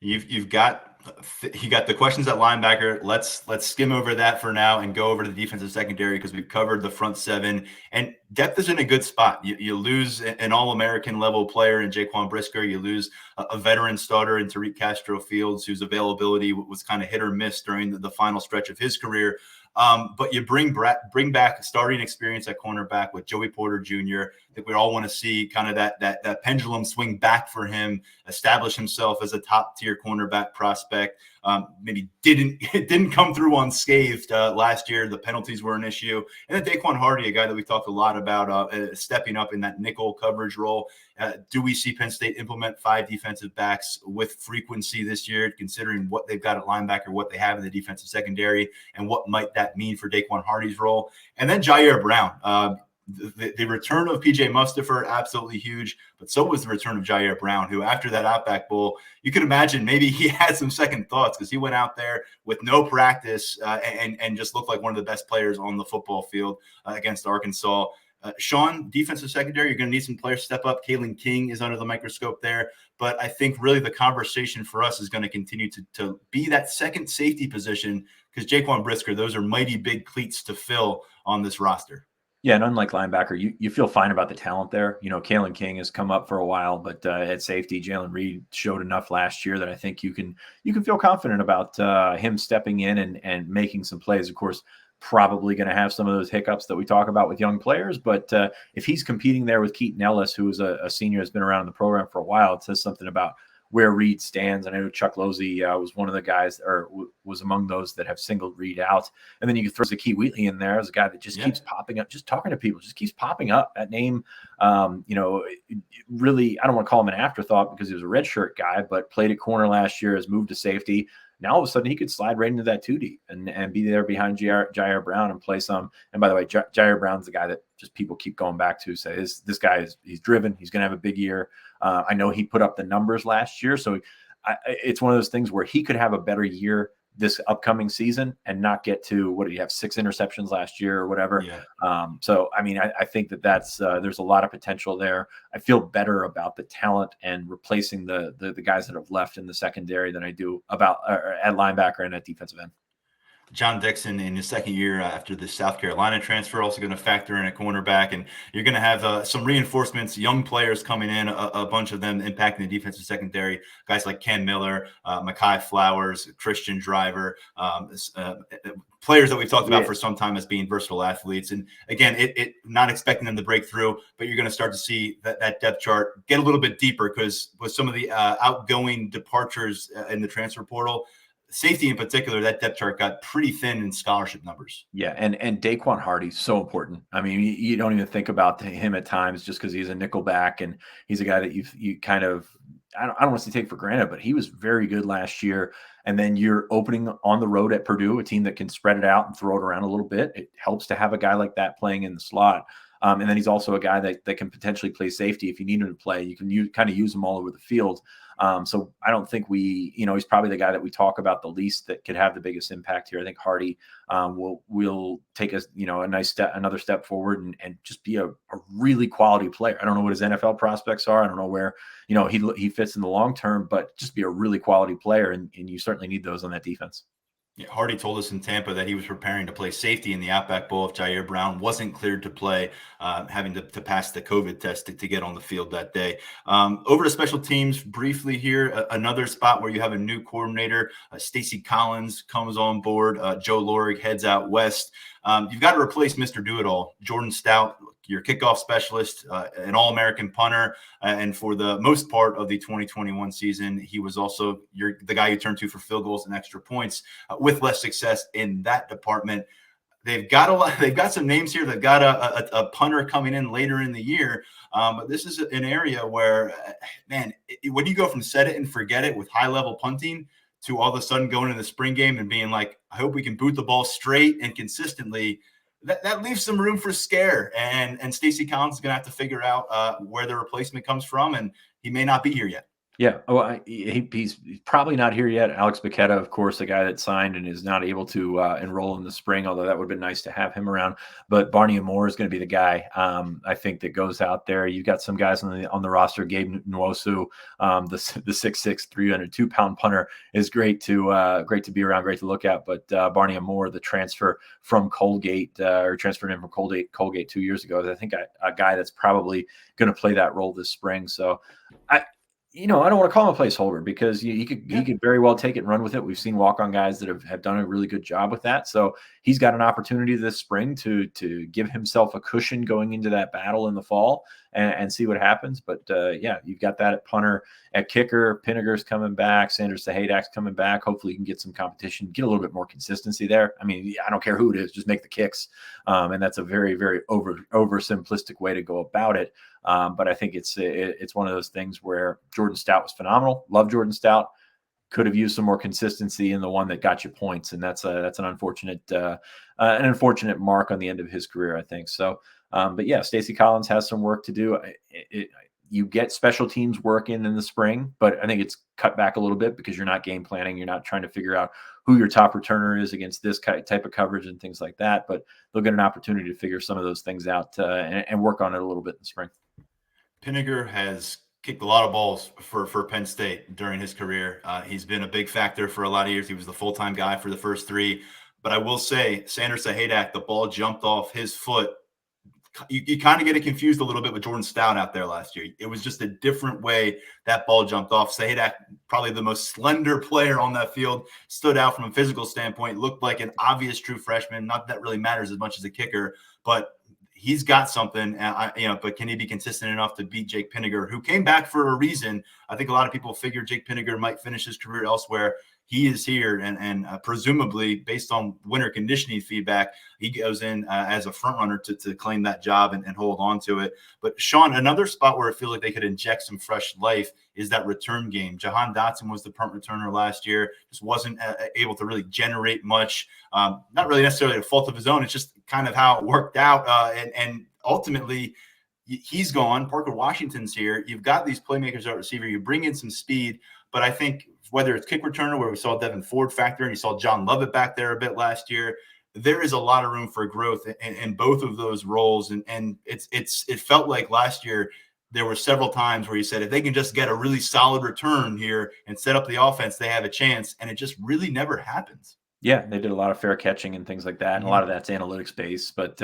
You've got You got the questions at linebacker. Let's skim over that for now and go over to the defensive secondary because we've covered the front seven, and depth is in a good spot. You lose an All-American level player in Jaquan Brisker. You lose a veteran starter in Tariq Castro-Fields, whose availability was kind of hit or miss during the final stretch of his career. But you bring back starting experience at cornerback with Joey Porter Jr. I think we all want to see kind of that pendulum swing back for him, establish himself as a top tier cornerback prospect. Maybe didn't come through unscathed last year. The penalties were an issue, and then Daquan Hardy, a guy that we talked a lot about, stepping up in that nickel coverage role. Do we see Penn State implement 5 defensive backs with frequency this year, considering what they've got at linebacker, what they have in the defensive secondary, and what might that mean for Daquan Hardy's role? And then Jair Brown. The return of PJ Mustipher, absolutely huge, but so was the return of Jair Brown, who after that Outback Bowl, you could imagine maybe he had some second thoughts because he went out there with no practice and just looked like one of the best players on the football field against Arkansas. Sean, defensive secondary, you're going to need some players to step up. Kalen King is under the microscope there. But I think really the conversation for us is going to continue to be that second safety position because Jaquan Brisker, those are mighty big cleats to fill on this roster. Yeah, and unlike linebacker, you feel fine about the talent there. Kalen King has come up for a while, but at safety, Jalen Reed showed enough last year that I think you can feel confident about him stepping in and making some plays. Of course, probably going to have some of those hiccups that we talk about with young players, but if he's competing there with Keaton Ellis, who is a senior, has been around in the program for a while, it says something about where Reed stands. I know Chuck Losey was one of the guys, or was among those that have singled Reed out. And then you can throw Zakee Wheatley in there as a guy that just keeps popping up, just talking to people, just keeps popping up. That name, really, I don't want to call him an afterthought because he was a redshirt guy, but played at corner last year, has moved to safety. Now, all of a sudden, he could slide right into that 2 deep and be there behind Jair Brown and play some. And by the way, Jair Brown's the guy that just people keep going back to, say, this guy he's driven. He's going to have a big year. I know he put up the numbers last year. So it's one of those things where he could have a better year this upcoming season and not get to, what did he have, 6 interceptions last year or whatever. Yeah. So, I mean, I think that's there's a lot of potential there. I feel better about the talent and replacing the guys that have left in the secondary than I do about at linebacker and at defensive end. John Dixon in his second year after the South Carolina transfer, also going to factor in a cornerback, and you're going to have some reinforcements, young players coming in, a bunch of them impacting the defensive secondary, guys like Ken Miller, Mekhi Flowers, Christian Driver, players that we've talked about for some time as being versatile athletes. And again, it not expecting them to break through, but you're going to start to see that depth chart get a little bit deeper because with some of the outgoing departures in the transfer portal, safety in particular, that depth chart got pretty thin in scholarship numbers. Yeah, and Daquan Hardy's so important. I mean, you don't even think about him at times just because he's a nickel back and he's a guy that you kind of, I don't want to say take for granted, but he was very good last year. And then you're opening on the road at Purdue, a team that can spread it out and throw it around a little bit. It helps to have a guy like that playing in the slot. And then he's also a guy that can potentially play safety if you need him to play. You can kind of use him all over the field. So I don't think he's probably the guy that we talk about the least that could have the biggest impact here. I think Hardy will take us, another step forward and just be a really quality player. I don't know what his NFL prospects are. I don't know where, he fits in the long term, but just be a really quality player. And you certainly need those on that defense. Yeah, Hardy told us in Tampa that he was preparing to play safety in the Outback Bowl if Jair Brown wasn't cleared to play, having to pass the COVID test to get on the field that day. Over to special teams briefly here, another spot where you have a new coordinator. Stacy Collins comes on board. Joe Lorig heads out west. You've got to replace Mr. Do-It-All, Jordan Stout, your kickoff specialist, an All-American punter, and for the most part of the 2021 season, he was also the guy you turn to for field goals and extra points. With less success in that department, they've got some names here. They've got a punter coming in later in the year, but this is an area where, man, when you go from set it and forget it with high-level punting to all of a sudden going into the spring game and being like, I hope we can boot the ball straight and consistently. That leaves some room for scare, and Stacy Collins is going to have to figure out where the replacement comes from, and he may not be here yet. Yeah. Oh, he's probably not here yet. Alex Bacchetta, of course, the guy that signed and is not able to enroll in the spring, although that would have been nice to have him around. But Barney Moore is going to be the guy, I think, that goes out there. You've got some guys on the roster. Gabe Nwosu, the 6'6", 302-pound punter, is great to be around, great to look at. But Barney Moore, the transfer from Colgate, or transferred in from Colgate 2 years ago, is I think a guy that's probably going to play that role this spring. So I don't want to call him a placeholder because he could very well take it and run with it. We've seen walk-on guys that have done a really good job with that. So he's got an opportunity this spring to give himself a cushion going into that battle in the fall and see what happens. But you've got that at punter. At kicker, Pinniger's coming back. Sanders Sahadak's coming back. Hopefully you can get some competition, get a little bit more consistency there. I mean, I don't care who it is, just make the kicks. And that's a very, very oversimplistic way to go about it. But I think it's one of those things where Jordan Stout was phenomenal. Love Jordan Stout. Could have used some more consistency in the one that got you points, and that's an unfortunate mark on the end of his career, I think. So, but yeah, Stacey Collins has some work to do. You get special teams work in the spring, but I think it's cut back a little bit because you're not game planning. You're not trying to figure out who your top returner is against this type of coverage and things like that. But they'll get an opportunity to figure some of those things out and work on it a little bit in the spring. Pinniger has kicked a lot of balls for Penn State during his career. He's been a big factor for a lot of years. He was the full-time guy for the first three. But I will say, Sanders Sahadak, the ball jumped off his foot. You kind of get it confused a little bit with Jordan Stout out there last year. It was just a different way that ball jumped off. Sahadak, probably the most slender player on that field, stood out from a physical standpoint, looked like an obvious true freshman. Not that really matters as much as a kicker, but he's got something, but can he be consistent enough to beat Jake Pinniger, who came back for a reason? I think a lot of people figured Jake Pinniger might finish his career elsewhere. He is here, and presumably, based on winter conditioning feedback, he goes in as a front runner to claim that job and hold on to it. But Sean, another spot where it feels like they could inject some fresh life is that return game. Jahan Dotson was the punt returner last year, just wasn't able to really generate much. Not really necessarily a fault of his own. It's just kind of how it worked out. And ultimately, he's gone. Parker Washington's here. You've got these playmakers at receiver. You bring in some speed, but I think whether it's kick returner, where we saw Devin Ford factor, and you saw John Lovett back there a bit last year, there is a lot of room for growth in both of those roles. And it felt like last year there were several times where you said, if they can just get a really solid return here and set up the offense, they have a chance. And it just really never happens. Yeah, they did a lot of fair catching and things like that. And a lot of that's analytics based. But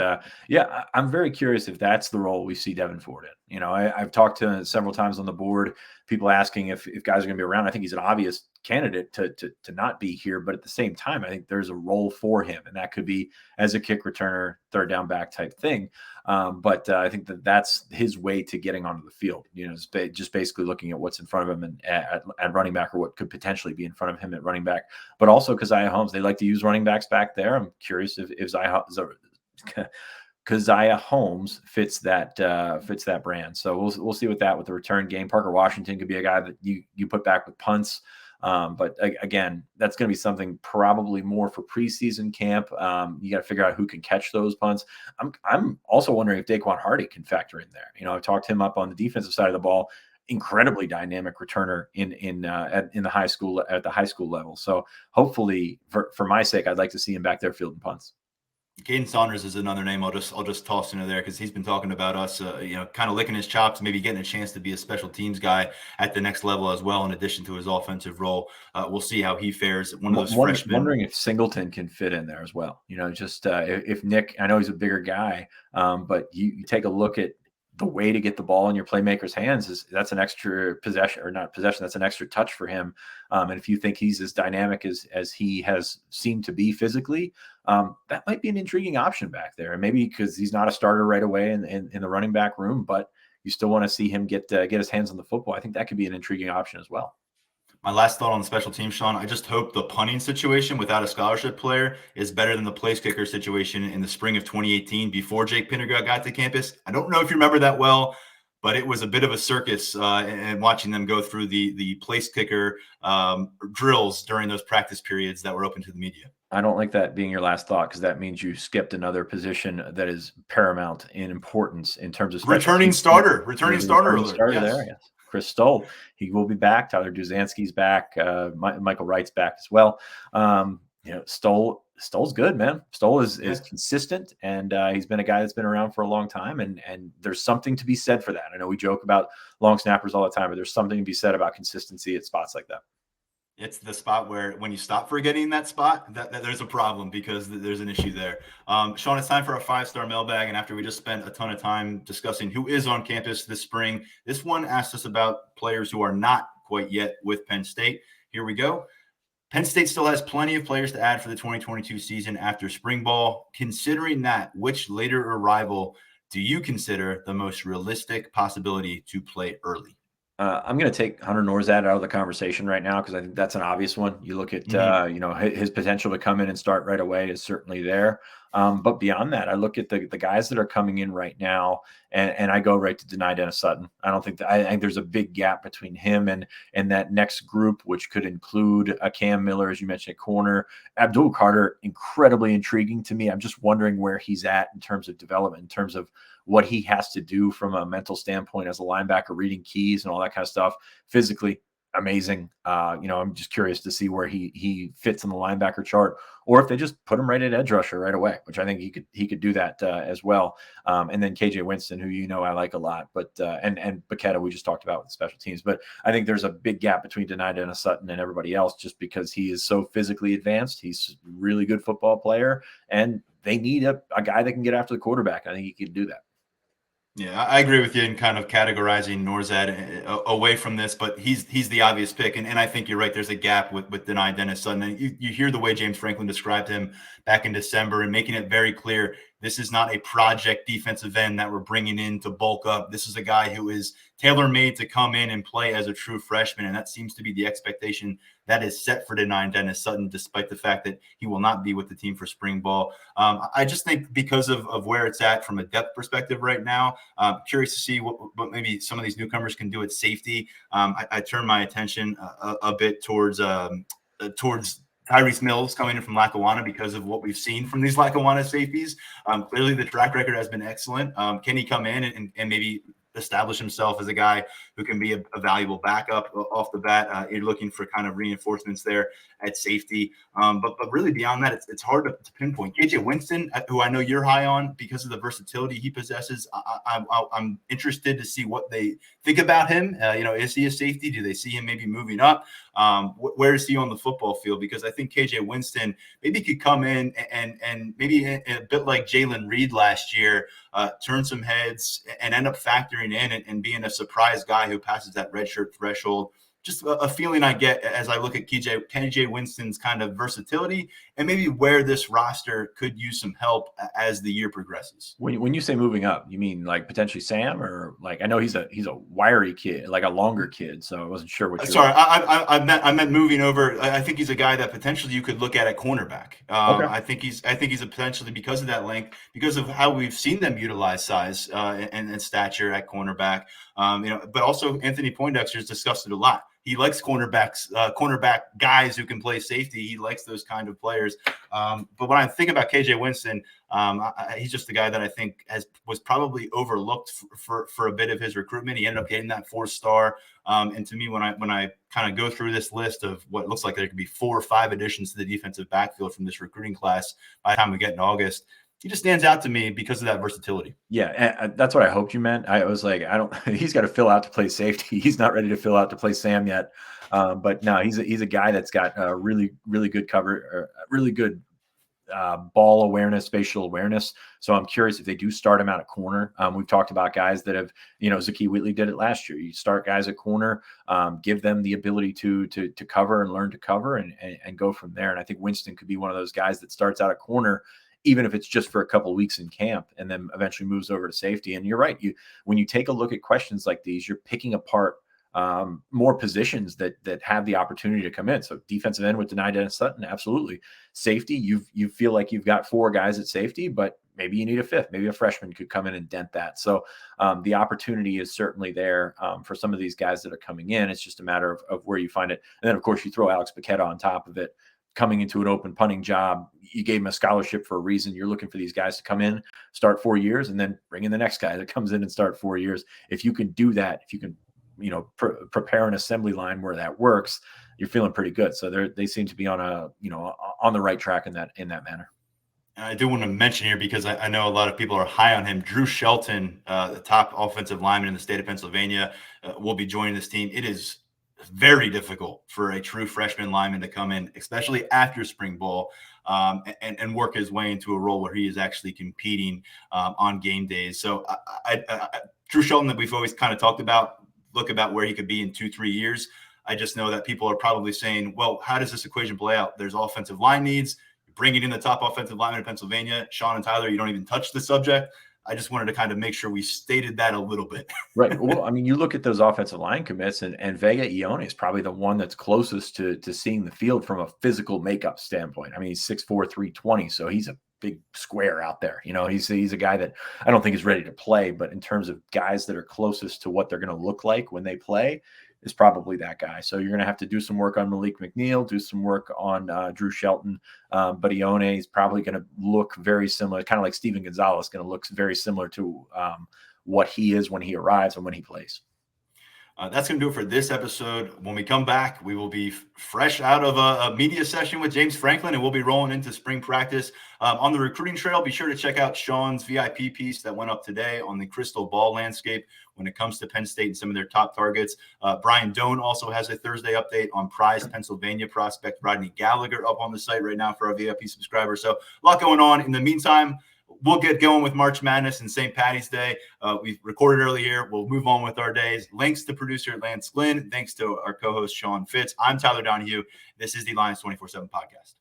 I'm very curious if that's the role we see Devin Ford in. I've talked to him several times on the board, people asking if guys are going to be around. I think he's an obvious candidate to not be here. But at the same time, I think there's a role for him. And that could be as a kick returner, third down back type thing. But I think that's his way to getting onto the field, just basically looking at what's in front of him and at running back, or what could potentially be in front of him at running back. But also Keziah Holmes, they like to use running backs back there. I'm curious if Keziah Holmes fits that brand. So we'll see with that with the return game. Parker Washington could be a guy that you put back with punts. But again, that's going to be something probably more for preseason camp. You got to figure out who can catch those punts. I'm also wondering if Daquan Hardy can factor in there. I've talked him up on the defensive side of the ball. Incredibly dynamic returner in the high school at the high school level. So hopefully, for my sake, I'd like to see him back there fielding punts. Caden Saunders is another name I'll just toss into there because he's been talking about us, kind of licking his chops, maybe getting a chance to be a special teams guy at the next level as well, in addition to his offensive role. We'll see how he fares. One of those freshmen. Wondering if Singleton can fit in there as well. If Nick, I know he's a bigger guy, but you take a look at the way to get the ball in your playmaker's hands that's an extra possession, or not possession. That's an extra touch for him. And if you think he's as dynamic as he has seemed to be physically, that might be an intriguing option back there. And maybe because he's not a starter right away in the running back room, but you still want to see him get his hands on the football. I think that could be an intriguing option as well. My last thought on the special team, Sean, I just hope the punting situation without a scholarship player is better than the place kicker situation in the spring of 2018 before Jake Pinniger got to campus. I don't know if you remember that well, but it was a bit of a circus and watching them go through the place kicker drills during those practice periods that were open to the media. I don't like that being your last thought, because that means you skipped another position that is paramount in importance in terms of returning starter. Yes. There. Yes. Chris Stoll, he will be back. Tyler Duzansky's back. Michael Wright's back as well. Stoll's good, man. Stoll is consistent, and he's been a guy that's been around for a long time, and there's something to be said for that. I know we joke about long snappers all the time, but there's something to be said about consistency at spots like that. It's the spot where when you stop forgetting that spot, that there's a problem because there's an issue there. Sean, it's time for a 5-star mailbag. And after we just spent a ton of time discussing who is on campus this spring, this one asked us about players who are not quite yet with Penn State. Here we go. Penn State still has plenty of players to add for the 2022 season after spring ball. Considering that, which later arrival do you consider the most realistic possibility to play early? I'm going to take Hunter Norzad out of the conversation right now because I think that's an obvious one. You look at, his potential to come in and start right away is certainly there. But beyond that, I look at the guys that are coming in right now, and I go right to Deni Dennis-Sutton. I think there's a big gap between him and that next group, which could include a Cam Miller, as you mentioned, at corner. Abdul Carter, incredibly intriguing to me. I'm just wondering where he's at in terms of development, in terms of what he has to do from a mental standpoint as a linebacker, reading keys and all that kind of stuff. Physically amazing. I'm just curious to see where he fits in the linebacker chart, or if they just put him right at edge rusher right away, which I think he could do that as well. And then KJ Winston, who I like a lot, but and Paqueta we just talked about with special teams. But I think there's a big gap between Deni Dennis-Sutton and everybody else just because he is so physically advanced. He's a really good football player, and they need a guy that can get after the quarterback. I think he can do that. Yeah, I agree with you in kind of categorizing Norzad away from this, but he's the obvious pick. And I think you're right. There's a gap with Deni Dennis-Sutton. And you hear the way James Franklin described him back in December and making it very clear this is not a project defensive end that we're bringing in to bulk up. This is a guy who is tailor-made to come in and play as a true freshman, and that seems to be the expectation that is set for Deni Dennis-Sutton, despite the fact that he will not be with the team for spring ball. I just think because of where it's at from a depth perspective right now, curious to see what maybe some of these newcomers can do at safety. I turn my attention a bit towards Tyrese Mills coming in from Lackawanna because of what we've seen from these Lackawanna safeties. Clearly, the track record has been excellent. Can he come in and maybe establish himself as a guy who can be a valuable backup off the bat? You're looking for kind of reinforcements there at safety. But really beyond that, it's hard to pinpoint. KJ Winston, who I know you're high on because of the versatility he possesses, I'm interested to see what they think about him. Is he a safety? Do they see him maybe moving up? Where is he on the football field? Because I think KJ Winston maybe could come in and maybe a bit like Jalen Reed last year, turn some heads and end up factoring in and being a surprise guy who passes that redshirt threshold. Just a feeling I get as I look at KJ Winston's kind of versatility and maybe where this roster could use some help as the year progresses. When you say moving up, you mean like potentially Sam, or like I know he's a wiry kid, like a longer kid, so I wasn't sure what. Sorry, I meant moving over. I think he's a guy that potentially you could look at cornerback. Okay. I think he's a potentially because of that length, because of how we've seen them utilize size and stature at cornerback. But also Anthony Poindexter's discussed it a lot. He likes cornerback guys who can play safety. He likes those kind of players. But when I think about KJ Winston, he's just the guy that I think was probably overlooked for a bit of his recruitment. He ended up getting that 4-star. And to me, when I kind of go through this list of what looks like there could be 4 or 5 additions to the defensive backfield from this recruiting class by the time we get in August, he just stands out to me because of that versatility. Yeah, and that's what I hoped you meant. I was like, he's got to fill out to play safety. He's not ready to fill out to play Sam yet. But no, he's a guy that's got really, really good cover, really good ball awareness, spatial awareness. So I'm curious if they do start him out at corner. We've talked about guys that have, Zakee Whitley did it last year. You start guys at corner, give them the ability to cover and learn to cover and go from there. And I think Winston could be one of those guys that starts out at corner, even if it's just for a couple of weeks in camp and then eventually moves over to safety. And you're right. When you take a look at questions like these, you're picking apart more positions that have the opportunity to come in. So defensive end with Deni Dennis-Sutton, absolutely. Safety, you feel like you've got 4 guys at safety, but maybe you need a 5th. Maybe a freshman could come in and dent that. So the opportunity is certainly there for some of these guys that are coming in. It's just a matter of where you find it. And then, of course, you throw Alex Paqueta on top of it. Coming into an open punting job, you gave him a scholarship for a reason. You're looking for these guys to come in, start 4 years, and then bring in the next guy that comes in and start 4 years. If you can do that, if you can prepare an assembly line where that works, you're feeling pretty good. So they seem to be on on the right track in that manner. I do want to mention here, because I know a lot of people are high on him. Drew Shelton, the top offensive lineman in the state of Pennsylvania, will be joining this team. It is very difficult for a true freshman lineman to come in, especially after spring ball, and work his way into a role where he is actually competing on game days. So Drew Shelton, that we've always kind of talked about, look about where he could be in 2-3 years. I just know that people are probably saying, well, how does this equation play out? There's offensive line needs. Bringing in the top offensive lineman in Pennsylvania, Sean and Tyler, you don't even touch the subject. I just wanted to kind of make sure we stated that a little bit. Right. Well, I mean, you look at those offensive line commits, and Vega Ione is probably the one that's closest to seeing the field from a physical makeup standpoint. I mean, he's 6'4", 320, so he's a big square out there. He's a guy that I don't think is ready to play, but in terms of guys that are closest to what they're going to look like when they play, is probably that guy. So you're going to have to do some work on Malik McNeil, do some work on Drew Shelton. But Ione is probably going to look very similar, kind of like Steven Gonzalez, going to look very similar to what he is when he arrives and when he plays. That's going to do it for this episode. When we come back, we will be fresh out of a media session with James Franklin, and we'll be rolling into spring practice. On the recruiting trail, be sure to check out Sean's VIP piece that went up today on the crystal ball landscape when it comes to Penn State and some of their top targets. Brian Doan also has a Thursday update on prized Pennsylvania prospect Rodney Gallagher up on the site right now for our VIP subscribers. So a lot going on. In the meantime, we'll get going with March Madness and St. Patty's Day. We recorded earlier. We'll move on with our days. Thanks to producer Lance Glynn. Thanks to our co-host Sean Fitz. I'm Tyler Donohue. This is the Lions247 Podcast.